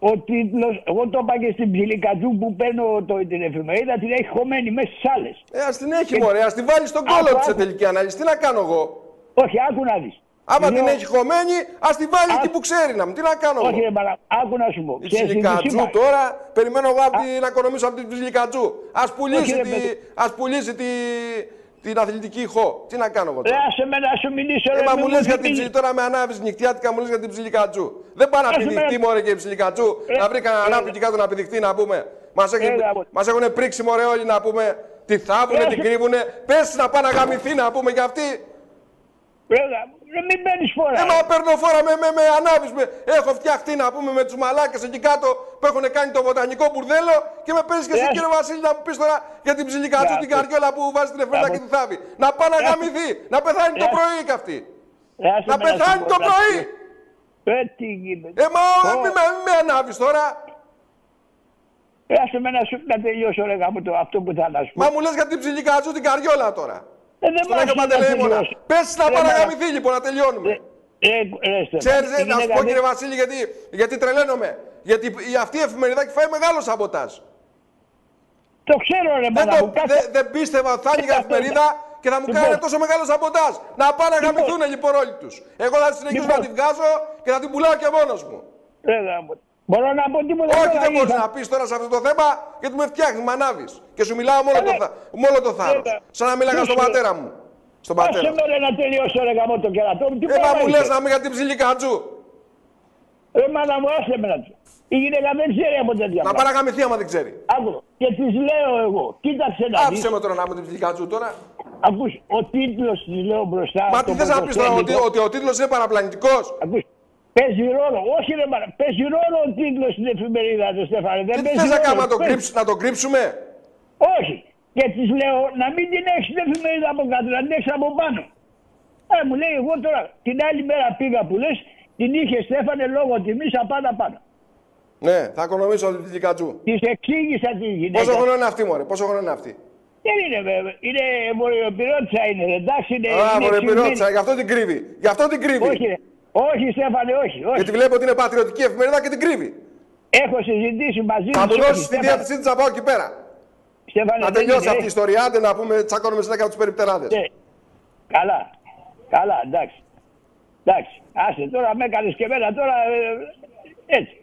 ο τίτλος, εγώ το είπα και στην Ψιλικατζού που παίρνω την εφημερίδα, την έχει χωμένη μέσα στις άλλες. Ας την έχει μωρέ, ας την βάλει στον κόλλο της σε τελική ανάλυση. Τι να κάνω εγώ. Όχι, άκου να δεις. Άμα την έχει χωμένη, ας την βάλει εκεί που ξέρει να μου. Τι να κάνω εγώ. Όχι, άκου να σου πω. Η Ψιλικατζού τώρα, περιμένω εγώ να οικονομήσω από την Ψιλικατζού. Ας πουλήσει την αθλητική ηχό. Τι να κάνω εγώ τώρα. Άσε με να σου μιλήσω. Μα μου λες για την Ψιλικατζού, τώρα με ανάβεις νυχτιάτικα, μου λες για την Ψιλικατζού. Δεν πάει να πηδηχτεί μωρέ και η Ψιλικατζού, να βρει κανένα ανάπη εκεί κάτω να πηδηχτεί να πούμε. Μας έχουν πρίξει μωρέ όλοι να πούμε. Τη θάβουνε, την κρύβουνε. Πες να πάει να γαμηθεί να πούμε κι αυτή. Μην παίρνεις φόρα. Μα παίρνω φόρα, με ανάβεις. Έχω φτιαχτεί να πούμε με τους μαλάκες εκεί κάτω που έχουν κάνει το βοτανικό μπουρδέλο και με παίρνεις και εσύ κύριε Βασίλη να μου πεις τώρα για την Ψιλικατζού την καριόλα που βάζει την εφρέντα και τη θάβει. Να πάει να γαμηθεί, να πεθάνει το πρωί κι αυτή. Να πεθάνει το πρωί. Μην με ανάβεις τώρα. Άσε με να τελειώσω ρε γάμο αυτό που θα να σου πω. Μα μου λες για την Ψιλικατζού την καριόλα τώρα. Στον Άγιο Παντελεήμονα. Πες να πάει να γαμηθεί λοιπόν, να τελειώνουμε. Ξέρεις, να σου πω κύριε Βασίλη γιατί τρελαίνομαι. Γιατί αυτή η εφημερίδα έχει φάει μεγάλο σαμποτάζ. Το ξέρω ρε μάνα μου. Δεν πίστευα ότι θα άνοιγα εφημερίδα και θα μου κάνανε τόσο μεγάλο σαμποτάζ. Να πάνε να γαμηθούν λοιπόν όλοι τους. Εγώ θα συνεχίσω να τη βγάζω και θα την πουλάω και μόνος μου. Μπορώ να πω τίποτα. Όχι, δεν μπορείς να πεις τώρα σε αυτό το θέμα γιατί με φτιάχνεις, με ανάβεις. Και σου μιλάω με όλο το θάρρος. Σαν να μιλάγα στον πατέρα μου. Στον πατέρα. Άσε με να τελειώσω ρε γαμώ το κερατό μου. Μα μου λες να μην για την Ψιλικατζού. Ρε μάνα μου, άσε με να του. Η γυναίκα δεν ξέρει από τέτοια. Να παραγαμηθεί άμα δεν ξέρει. Άκου. Και της λέω εγώ, κοίταξε να δεις. Άφησε με τώρα να είμαι την Ψιλικατζού τώρα. Ακούς, ο τίτλος της λέω μπροστά. Μα τι θες να πεις τώρα, ότι ο τίτλος είναι παραπλανητικός. Ακούς. Παίζει ρόλο, όχι ρε μάνα, παίζει ρόλο ο τίτλος στην εφημερίδα, ρε Στέφανε. Τι θες να κάνουμε, να το κρύψουμε. Όχι. Και της λέω να μην την έχεις την εφημερίδα από κάτω, να την έχεις από πάνω. Μου λέει εγώ τώρα, την άλλη μέρα πήγα που λες, την είχε Στέφανε λόγω τιμής απάνω πάνω. Ναι, θα οικονομήσω την Ψιλικατζού. Της εξήγησα τη γυναίκα. Πόσο χρόνο είναι αυτή μωρέ, πόσο χρόνο είναι αυτή. Δεν είναι βέβαια, είναι βορειοπυρώτησα είναι, εντάξει είναι. Βορειοπυρώτησα, γι' αυτό την κρύβει. Γι' αυτό την κρύβει. Όχι Στέφανε, όχι. Γιατί βλέπω ότι είναι πατριωτική εφημερίδα και την κρύβει. Έχω συζητήσει μαζί της. Θα του δώσεις τη διάθεσή της να πάω εκεί πέρα. Στέφανε, να τελειώσει αυτή η ιστορία, άντε να πούμε τσακώνουμε συνέχεια τους περιπτεράδες. Καλά, καλά, εντάξει. Εντάξει, άσε τώρα με έκανες και εμένα τώρα έτσι.